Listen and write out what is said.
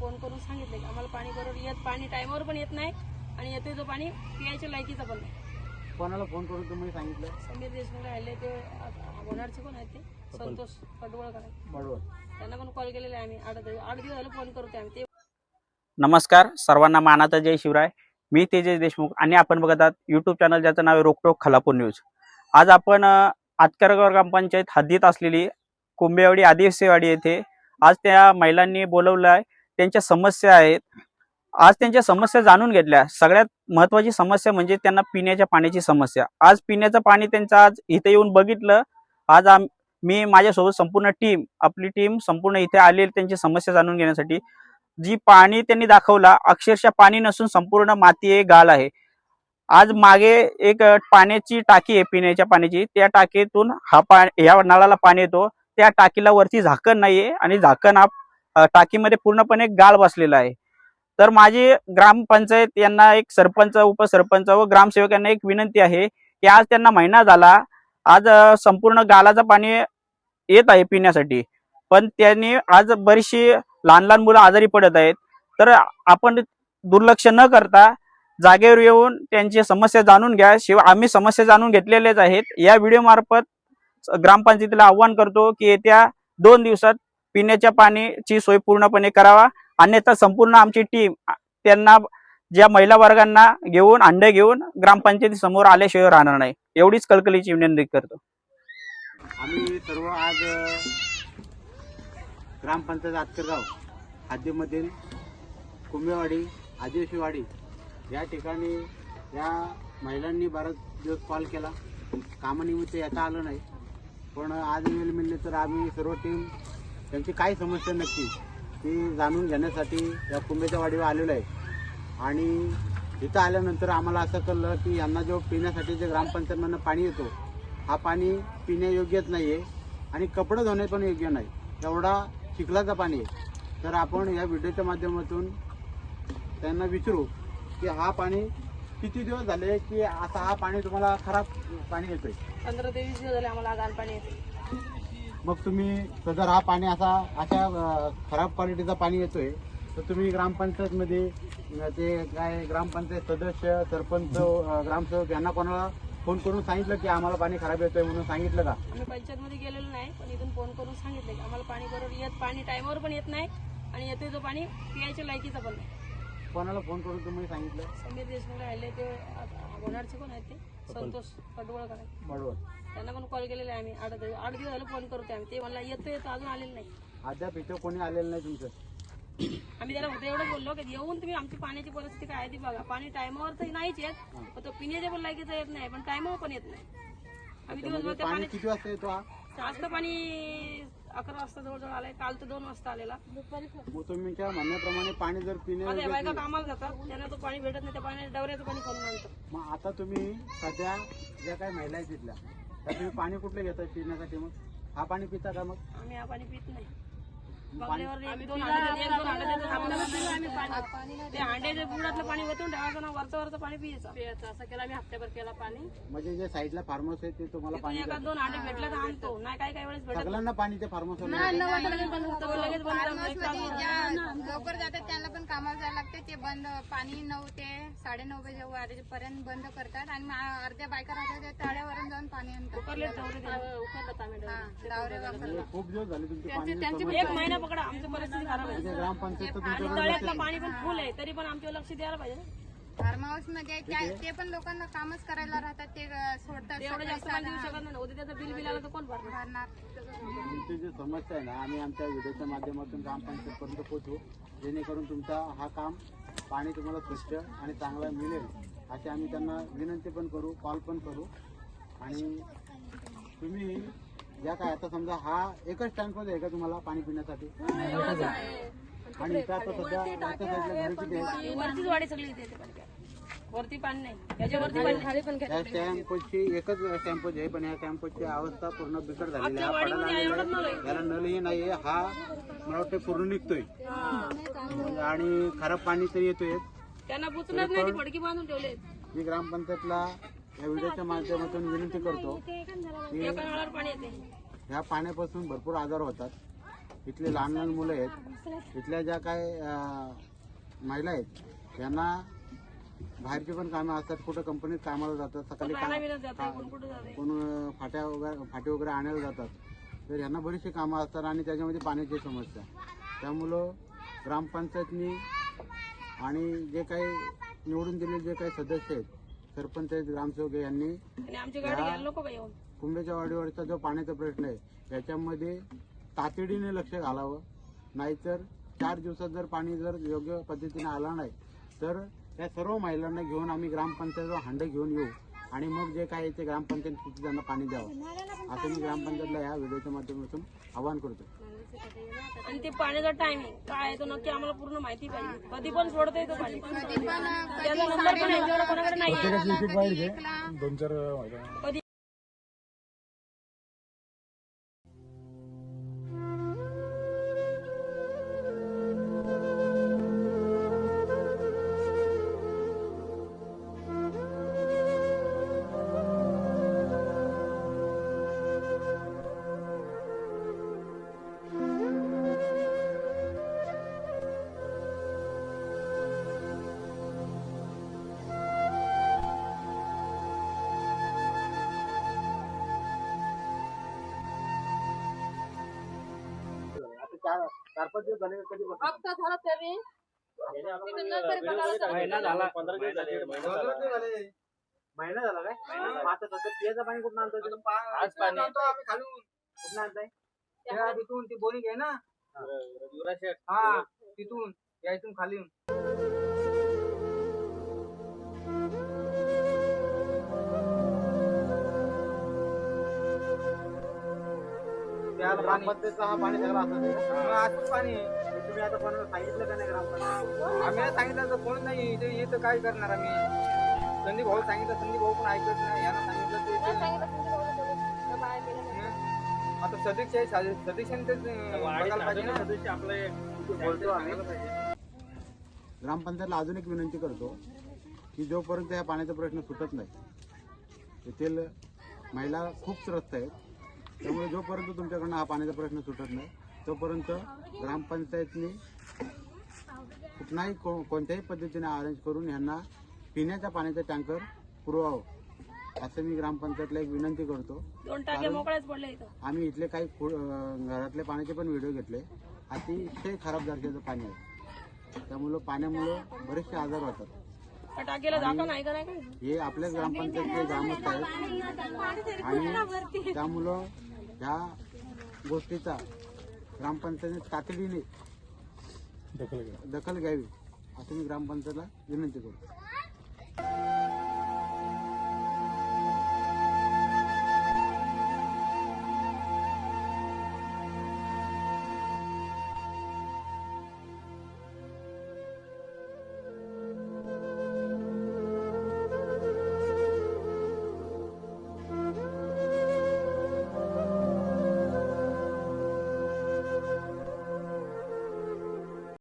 Phone करून सांगितलं की आम्हाला पाणी बरोबर पाणी टाइमवर पण येत नाही आणि येतोय तो पाणी पियाच्या लायकीचा पण नाही. कोणाला फोन करून तुम्ही सांगितलं? समीर देशमुख राहिले ते होणारचे कोण आहेत ते संतोष पडवळकर बरोबर. त्यांना पण कॉल केलेला आहे आम्ही. 8 दिवस झाले फोन करतोय आम्ही. ते नमस्कार सर्वांना, मानाचा जय शिवराय. मी तेजस देशमुख आणि आपण बघत आहात यूट्यूब चॅनल ज्याचं नाव आहे रोकटोक खालापूर न्यूज. आज आपण आतकरगाव ग्रामपंचायत हद्दीत असलेली कुंभेवाडी आदिवासीवाडी येथे आज त्या महिलांनी बोलवलं आहे. त्यांच्या समस्या आहेत. आज त्यांच्या समस्या जाणून घेतल्या. सगळ्यात महत्त्वाची समस्या म्हणजे त्यांना पिण्याच्या पाण्याची समस्या. आज पिण्याचं पाणी त्यांचं आज इथे येऊन बघितलं. आज मी माझ्यासोबत संपूर्ण टीम, आपली टीम संपूर्ण इथे आलेली त्यांची समस्या जाणून घेण्यासाठी. जी पाणी त्यांनी दाखवला, अक्षरशः पाणी नसून संपूर्ण माती आहे, गाळ आहे. आज मागे एक पाण्याची टाकी आहे पिण्याच्या पाण्याची. त्या टाकीतून या नळाला पाणी येतो. त्या टाकीला वरती झाकण नाहीये आणि झाकण टाकीमध्ये पूर्णपणे गाळ बसलेला आहे. तर माझी ग्रामपंचायत यांना, एक सरपंच, उपसरपंच व ग्रामसेवक यांना एक विनंती आहे की आज त्यांना महिना झाला, आज संपूर्ण गाळाचं पाणी येत आहे पिण्यासाठी, पण त्यांनी आज बरीचशी लहान लहान मुलं आजारी पडत आहेत. तर आपण दुर्लक्ष न करता जागेवर येऊन त्यांची समस्या जाणून घ्या. शिवाय आम्ही समस्या जाणून घेतलेल्याच आहेत. या व्हिडिओ मार्फत ग्रामपंचायतीला आव्हान करतो की येत्या 2 दिवसात पिण्याच्या पाण्याची सोय पूर्णपणे करावा, अन्यथा संपूर्ण आमची टीम त्यांना, ज्या महिला वर्गांना घेऊन, अंडे घेऊन ग्रामपंचायती समोर आल्याशिवाय राहणार नाही. एवढीच कळकळीची विनंती करतो. आम्ही सर्व आज ग्रामपंचायत आतकरगाव हद्दीमधील कुंभेवाडी आदिवासीवाडी या ठिकाणी या महिलांनी बराच दिवस कॉल केला, कामानिमित्त येता आलं नाही. पण आज वेळ मिळले तर आम्ही सर्व टीम त्यांची काय समस्या नक्की ती जाणून घेण्यासाठी या कुंभेच्या वाडीवर आलेलो आहे. आणि इथं आल्यानंतर आम्हाला असं कळलं की यांना जो पिण्यासाठी जे ग्रामपंचायतमधनं पाणी येतो, हा पाणी पिण्यायोग्यच नाही आहे आणि कपडे धुणे पण योग्य नाही, एवढा चिखलाचं पाणी आहे. तर आपण या व्हिडिओच्या माध्यमातून त्यांना विचारू की हा पाणी किती दिवस झाले की आता हा पाणी तुम्हाला खराब पाणी येतोय? 15 ते 20 दिवस झाले आम्हाला घाण पाणी येते. मग तुम्ही जर हा पाणी अशा खराब क्वालिटीचा पाणी येतोय तर तुम्ही ग्रामपंचायतमध्ये ते काय ग्रामपंचायत सदस्य, सरपंच, ग्रामसेवक यांना कोणाला फोन करून सांगितलं की आम्हाला पाणी खराब येतोय म्हणून सांगितलं का? आम्ही पंचायतमध्ये गेलेलो नाही, पण इथून फोन करून सांगितलं की आम्हाला पाणी बरोबर पाणी टाइमवर पण येत नाही आणि येतोय तो पाणी पियाच्या लायकीचा पण नाही. कोणाला फोन करून तुम्ही सांगितलं? समीर देशमुख राहिले ते होणारचे कोण आहेत ते संतोष पडवळकर बरोबर. त्यांना पण कॉल केलेला आहे आम्ही. 8 दिवस झाले फोन करतोय आम्ही. ते मला येतोय अजून आलेलं नाही. अद्याप इथं कोणी आलेलं नाही तुमचं? आम्ही त्याला होतं एवढं बोललो की येऊन तुम्ही आमची पाण्याची परिस्थिती काय आहे ती बघा. पाणी टायमावर तर नाहीच येत, पण तो पिण्याच्या पण लायकीचा येत नाही, पण टायमावर पण येत नाही. आम्ही दिवसभर त्या पाणी किती वाजता येतो हा? जास्त पाणी 11 वाजता जवळजवळ आलाय. काल तर 2 वाजता आलेला. मग तुमच्या म्हणण्याप्रमाणे पाणी जर माझ्या बायका कामाला जातात, त्यांना तो पाणी भेटत नाही, त्या पाणी डवऱ्याचं पाणी करून आणतं. मग आता तुम्ही सध्या ज्या काही महिला आहेत तिथल्या, त्या तुम्ही पाणी कुठलं घेताय पिण्यासाठी? मग हा पाणी पिता का? मग आम्ही हा पाणी पित नाही. बंगल्यावर 1-2 हांडे देतो आम्ही पाणी. ते हांड्याच्या बुडातलं पाणी वतून ठेवायचं ना, वरचं पाणी पियाचं. असं केलं आम्ही हप्त्याभर केला पाणी. म्हणजे जे साईडला फार्महाऊस आहे ते तुम्हाला पाणी 1-2 हांडे भेटले तर आणतो, नाही काय वेळेस भेटत सगळ्यांना पाणी ते फार्महाऊस लगेच बंद लवकर जातात, त्यांना पण कामाला जायला लागते. ते बंद पाणी 9 ते 9:30 वाजेपर्यंत बंद करतात आणि मग अर्ध्या बायका राहतात त्या तळ्यावरून जाऊन पाणी आणतात. खूप दिवस झाले तुमचे पाणी. 1 महिना पकडा, आमची परिस्थिती खराब आहे. ग्रामपंचायत आणि तळ्यातलं पाणी पण फुल आहे, तरी पण आमच्यावर लक्ष द्यायला पाहिजे. फार्म हाऊस मध्ये ते पण लोकांना कामच करायला राहतात, ते सोडतात. एवढं जास्त पाणी देऊ शकत नाही. उद्या त्याचं बिल आलं तर कोण भरणार? तुमची जी समस्या आहे ना, आम्ही आमच्या व्हिडिओच्या माध्यमातून ग्रामपंचायतपर्यंत पोहोचू, जेणेकरून तुमचा हा काम पाणी तुम्हाला स्वच्छ आणि चांगलं मिळेल अशी आम्ही त्यांना विनंती पण करू, कॉल पण करू. आणि तुम्ही ज्या काय आता समजा हा एकच टँकच आहे का तुम्हाला पाणी पिण्यासाठी? आणि इथं आता सध्या वरच्या साईडला घरी किती आहे? वरतीच वाडी सगळी इथे येते पाणी. वरती पाणी नाही, त्याच्यावरती पाणी खाली पण या टँकची एकच टँपच आहे, पण या टँपची अवस्था पूर्ण बिकट झालेली आहे. हा पडायला आलेला आहे, याला नळही नाहीये. हा मला वाटतं पूर्ण निघतोय आणि खराब पाणी तरी येतोय. त्यांना बुचलत नाही, ती फडकी बांधून ठेवले. मी ग्रामपंचायतला या व्हिडिओच्या माध्यमातून विनंती करतो की पाणी येते. ह्या पाण्यापासून भरपूर आजार होतात. इथले लहान लहान मुलं आहेत, इथल्या ज्या काय महिला आहेत यांना बाहेरची पण कामं असतात, कुठं कंपनीत कामाला जातात, सकाळी कोण फाटे वगैरे आणायला जातात, तर यांना बरीचशी कामं असतात आणि त्याच्यामध्ये पाण्याची समस्या. त्यामुळं ग्रामपंचायतनी आणि जे काही निवडून दिलेले जे काही सदस्य आहेत, सरपंच आहेत, ग्रामसेवक यांनी कुंभेच्या वाडीवरचा जो पाण्याचा प्रश्न आहे याच्यामध्ये तातडीने लक्ष घालावं. नाहीतर 4 दिवसात जर पाणी जर योग्य पद्धतीने आला नाही तर त्या सर्व महिलांना घेऊन आम्ही ग्रामपंचायतवर हांडे घेऊन येऊ आणि मग जे काय ते ग्रामपंचायत त्यांना पाणी द्यावं असं मी ग्रामपंचायतला या व्हिडिओच्या माध्यमातून आवाहन करतो. आणि ते पाण्याचा टायमिंग काय आहे तो नक्की आम्हाला पूर्ण माहिती पाहिजे. कधी पण सोडता येतो पाणी, त्याचा नंबर पण यांच्याकडे कोणाकडे नाही. कधी चार 5 दिवस झाले कधी हप्ता झाला तरी महिना झाला काय? आता सध्या पियाचं पाणी कुठं आणतो? आज पाणी आम्ही खालून कुठं आणताय? तिथून ती बोरिंग आहे ना, हा तिथून यायतून खाली ग्रामपंचायतचा हा पाणी सगळं असं पाणी. तुम्ही आता कोणाला सांगितलं का नाही ग्रामपंचायत? आम्ही सांगितलं तर कोण नाही इथं काय करणार आम्ही. संदीप भाऊ सांगितलं, संदीप भाऊ पण ऐकत नाही. यांना सांगितलं आता सदस्यांनी बोलतो आम्ही. ग्रामपंचायतला अजून एक विनंती करतो की जोपर्यंत या पाण्याचा प्रश्न सुटत नाही, येथील महिला खूप त्रस्त आहेत. त्यामुळे जोपर्यंत तुमच्याकडनं हा पाण्याचा प्रश्न सुटत नाही तोपर्यंत ग्रामपंचायतनी कुठलाही कोणत्याही पद्धतीने अरेंज करून यांना पिण्याच्या पाण्याचा टँकर पुरवावं असं मी ग्रामपंचायतला एक विनंती करतो. 2 टाके मोकळेच पडले इथं. आम्ही इथले काही घरातले पाण्याचे पण व्हिडिओ घेतले. अतिशय खराब दर्जाचं पाणी आहे. त्यामुळं पाण्यामुळं बरेचसे आजार होतात. टाकेला झाकण आहे का नाही? हे आपल्याच ग्रामपंचायतचे ग्रामस्थ आहेत आणि त्यामुळं ह्या गोष्टीचा ग्रामपंचायतीने तातडीने दखल घ्यावी असं मी ग्रामपंचायतला विनंती करतो.